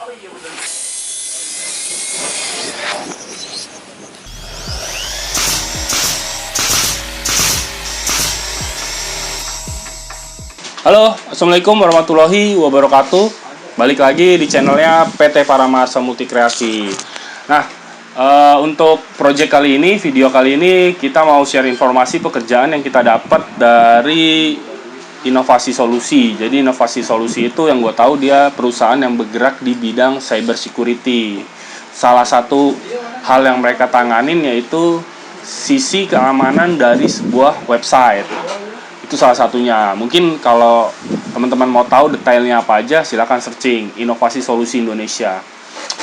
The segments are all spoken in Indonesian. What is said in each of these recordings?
Halo, assalamualaikum warahmatullahi wabarakatuh. Balik lagi di channelnya PT Paramarsa Multikreasi. Nah, untuk project kali ini, video kali ini kita mau share informasi pekerjaan yang kita dapat dari Inovasi Solusi. Jadi Inovasi Solusi itu yang gue tahu dia perusahaan yang bergerak di bidang cyber security. Salah satu hal yang mereka tanganin yaitu sisi keamanan dari sebuah website. Itu salah satunya. Mungkin kalau teman-teman mau tahu detailnya apa aja, silakan searching Inovasi Solusi Indonesia.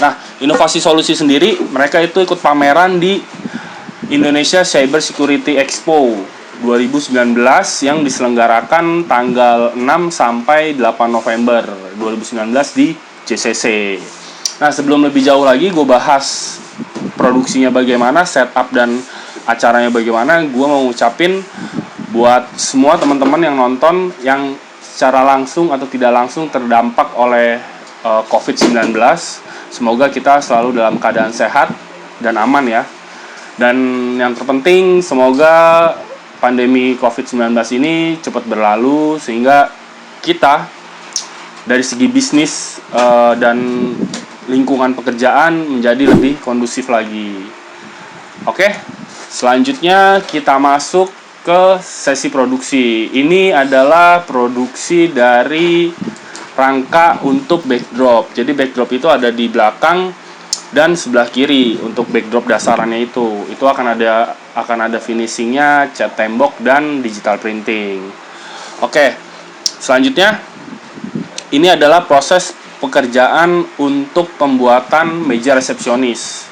Nah, Inovasi Solusi sendiri, mereka itu ikut pameran di Indonesia Cyber Security Expo 2019 yang diselenggarakan tanggal 6 sampai 8 November 2019 di JCC. Nah, sebelum lebih jauh lagi gue bahas produksinya bagaimana, setup dan acaranya bagaimana, gue mau ngucapin buat semua teman-teman yang nonton yang secara langsung atau tidak langsung terdampak oleh COVID-19, semoga kita selalu dalam keadaan sehat dan aman ya. Dan yang terpenting, semoga pandemi COVID-19 ini cepat berlalu sehingga kita dari segi bisnis dan lingkungan pekerjaan menjadi lebih kondusif lagi. Oke, selanjutnya kita masuk ke sesi produksi. Ini adalah produksi dari rangka untuk backdrop. Jadi backdrop itu ada di belakang dan sebelah kiri untuk backdrop dasarannya itu. Itu akan ada finishingnya, cat tembok dan digital printing. Oke, selanjutnya ini adalah proses pekerjaan untuk pembuatan meja resepsionis.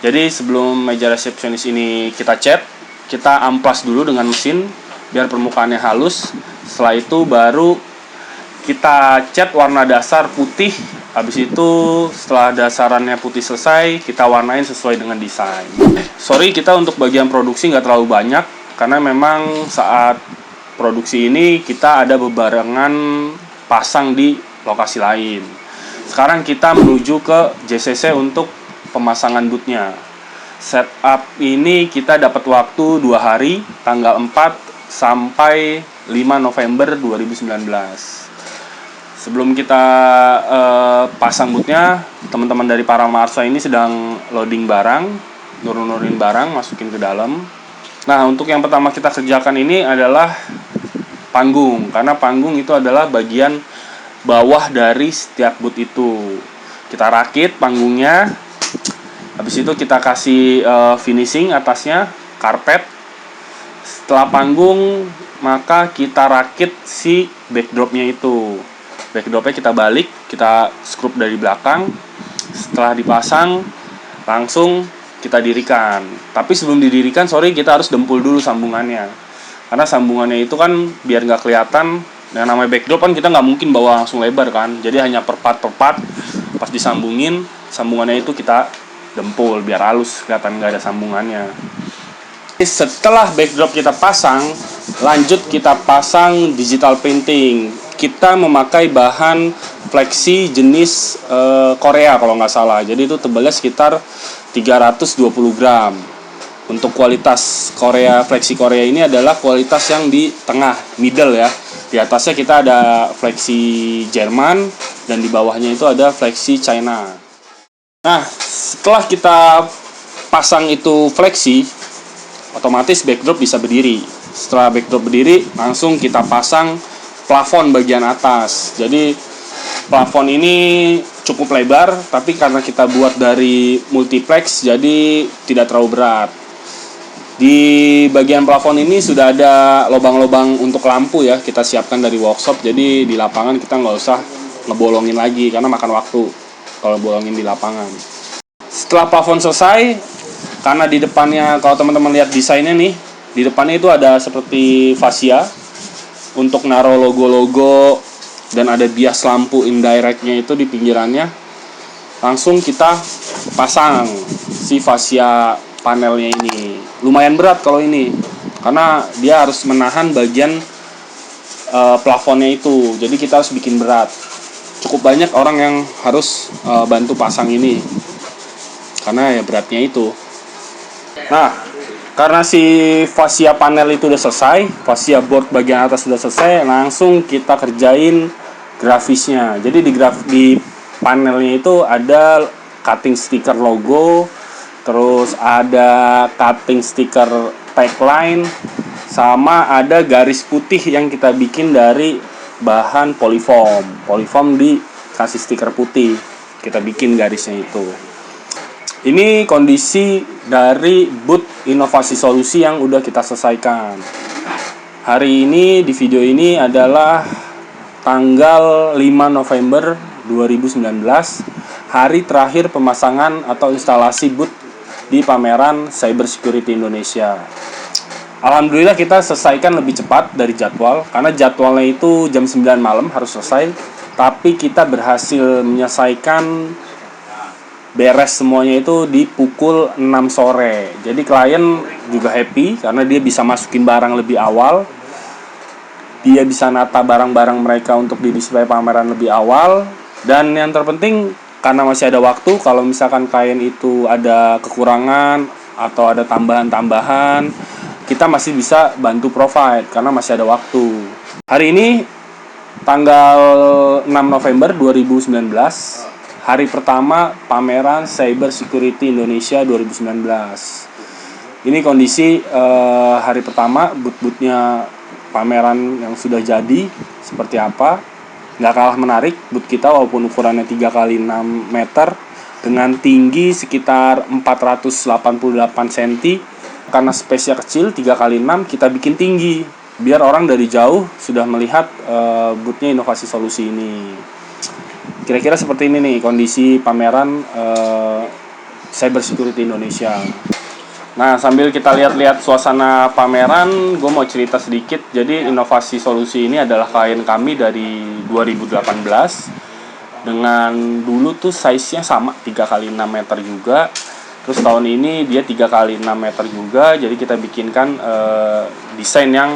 Jadi sebelum meja resepsionis ini kita cat, kita amplas dulu dengan mesin biar permukaannya halus. Setelah itu baru kita cat warna dasar putih. Habis itu setelah dasarannya putih selesai, kita warnain sesuai dengan desain. Sorry, kita untuk bagian produksi nggak terlalu banyak karena memang saat produksi ini kita ada bebarengan pasang di lokasi lain. Sekarang kita menuju ke JCC untuk pemasangan bootnya. Setup ini kita dapat waktu 2 hari, tanggal 4 sampai 5 November 2019. Sebelum kita pasang bootnya, teman-teman dari Paramarsa ini sedang loading barang, nurunin barang, masukin ke dalam. Nah, untuk yang pertama kita kerjakan ini adalah panggung, karena panggung itu adalah bagian bawah dari setiap boot itu. Kita rakit panggungnya. Habis itu kita kasih finishing atasnya, karpet. Setelah panggung, maka kita rakit si backdropnya itu. Backdropnya kita balik, kita skrup dari belakang. Setelah dipasang, langsung kita dirikan. Tapi sebelum didirikan, kita harus dempul dulu sambungannya. Karena sambungannya itu kan biar nggak kelihatan. Yang namanya backdrop kan kita nggak mungkin bawa langsung lebar kan. Jadi hanya per part. Pas disambungin, sambungannya itu kita dempul biar halus, kelihatan nggak ada sambungannya. Setelah backdrop kita pasang, lanjut kita pasang digital printing. Kita memakai bahan fleksi jenis Korea kalau nggak salah. Jadi itu tebalnya sekitar 320 gram. Untuk kualitas fleksi Korea ini adalah kualitas yang di tengah, middle ya. Di atasnya kita ada fleksi Jerman dan di bawahnya itu ada fleksi China. Nah, setelah kita pasang itu fleksi, otomatis backdrop bisa berdiri. Setelah backdrop berdiri, langsung kita pasang plafon bagian atas. Jadi plafon ini cukup lebar, tapi karena kita buat dari multiplex, jadi tidak terlalu berat. Di bagian plafon ini sudah ada lubang-lubang untuk lampu ya, kita siapkan dari workshop. Jadi di lapangan kita nggak usah ngebolongin lagi karena makan waktu kalau bolongin di lapangan. Setelah plafon selesai, karena di depannya kalau teman-teman lihat desainnya nih, di depannya itu ada seperti fascia untuk naruh logo-logo dan ada bias lampu indirectnya itu di pinggirannya. Langsung kita pasang si fascia panelnya ini. Lumayan berat kalau ini karena dia harus menahan bagian plafonnya itu. Jadi kita harus bikin berat. cukup banyak orang yang harus bantu pasang ini karena ya beratnya itu. Nah, karena si fascia panel itu udah selesai, fascia board bagian atas sudah selesai, langsung kita kerjain grafisnya. Jadi di panelnya itu ada cutting stiker logo, terus ada cutting stiker tagline, sama ada garis putih yang kita bikin dari bahan polyfoam. Polyfoam dikasih stiker putih, kita bikin garisnya itu. Ini kondisi dari booth inovasi solusi yang udah kita selesaikan. Hari ini di video ini adalah tanggal 5 November 2019, hari terakhir pemasangan atau instalasi booth di pameran Cyber Security Indonesia. Alhamdulillah kita selesaikan lebih cepat dari jadwal, karena jadwalnya itu jam 9 malam harus selesai, tapi kita berhasil menyelesaikan beres semuanya itu di pukul 6 sore. Jadi klien juga happy karena dia bisa masukin barang lebih awal. Dia bisa nata barang-barang mereka untuk di display pameran lebih awal. Dan yang terpenting karena masih ada waktu, kalau misalkan klien itu ada kekurangan atau ada tambahan-tambahan, kita masih bisa bantu provide karena masih ada waktu. Hari ini tanggal 6 November 2019, hari pertama pameran Cyber Security Indonesia 2019. Ini kondisi hari pertama, booth-boothnya pameran yang sudah jadi seperti apa. Nggak kalah menarik booth kita, walaupun ukurannya 3x6 meter dengan tinggi sekitar 488 cm. Karena space-nya kecil 3x6, kita bikin tinggi biar orang dari jauh sudah melihat booth-nya inovasi solusi ini. Kira-kira seperti ini nih kondisi pameran Cyber Security Indonesia. Nah, sambil kita lihat-lihat suasana pameran, gue mau cerita sedikit. Jadi inovasi solusi ini adalah klien kami dari 2018. Dengan dulu tuh size-nya sama 3x6 meter juga. Terus tahun ini dia 3x6 meter juga. Jadi kita bikinkan desain yang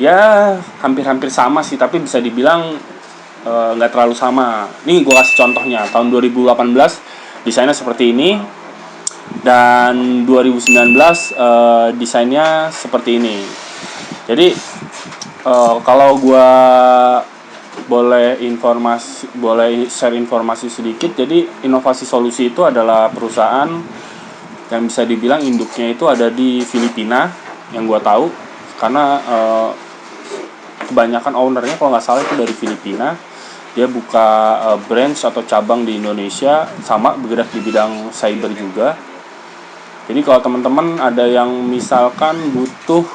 ya hampir-hampir sama sih, tapi bisa dibilang nggak terlalu sama. Nih gue kasih contohnya, tahun 2018 desainnya seperti ini, dan 2019 desainnya seperti ini. Jadi kalau gue boleh share informasi sedikit. Jadi inovasi solusi itu adalah perusahaan yang bisa dibilang induknya itu ada di Filipina, yang gue tahu karena kebanyakan ownernya kalau nggak salah itu dari Filipina. Dia buka branch atau cabang di Indonesia, sama bergerak di bidang cyber juga. Jadi kalau teman-teman ada yang misalkan butuh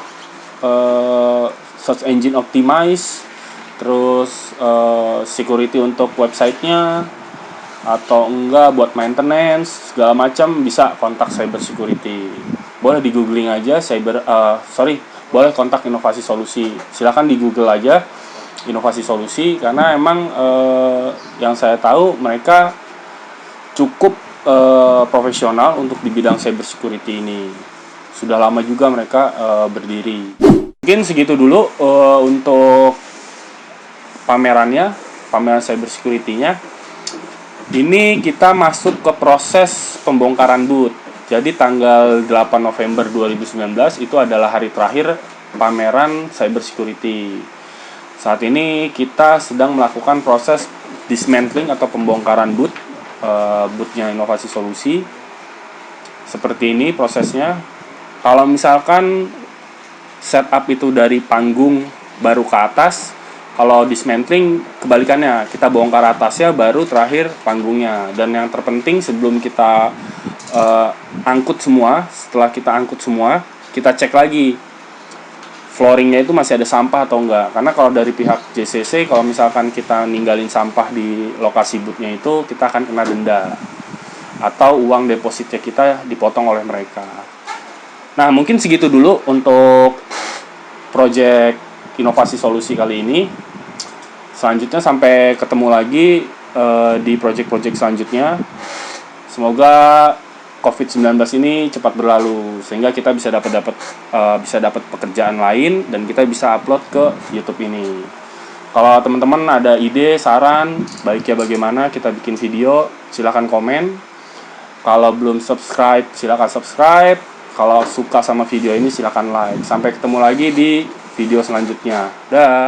search engine optimize, terus security untuk websitenya, atau enggak buat maintenance segala macam, bisa kontak Cyber Security. Boleh di googling aja boleh kontak inovasi solusi. Silakan di Google aja inovasi solusi, karena emang yang saya tahu mereka cukup profesional untuk di bidang cyber security ini. Sudah lama juga mereka berdiri. Mungkin segitu dulu untuk pameran cyber security-nya. Ini kita masuk ke proses pembongkaran booth. Jadi tanggal 8 November 2019 itu adalah hari terakhir pameran cyber security. Saat ini kita sedang melakukan proses dismantling atau pembongkaran booth-nya inovasi solusi. Seperti ini prosesnya. Kalau misalkan setup itu dari panggung baru ke atas, kalau dismantling kebalikannya, kita bongkar atasnya baru terakhir panggungnya. Dan yang terpenting sebelum kita angkut semua, setelah kita angkut semua, kita cek lagi flooringnya itu masih ada sampah atau enggak. Karena kalau dari pihak JCC, kalau misalkan kita ninggalin sampah di lokasi boothnya itu, kita akan kena denda atau uang depositnya kita dipotong oleh mereka. Nah, mungkin segitu dulu untuk project inovasi solusi kali ini. Selanjutnya sampai ketemu lagi di project-project selanjutnya. Semoga COVID-19 ini cepat berlalu sehingga kita bisa dapat pekerjaan lain dan kita bisa upload ke YouTube ini. Kalau teman-teman ada ide, saran, baiknya bagaimana kita bikin video, silahkan komen. Kalau belum subscribe, silahkan subscribe. Kalau suka sama video ini, silahkan like. Sampai ketemu lagi di video selanjutnya. Dah.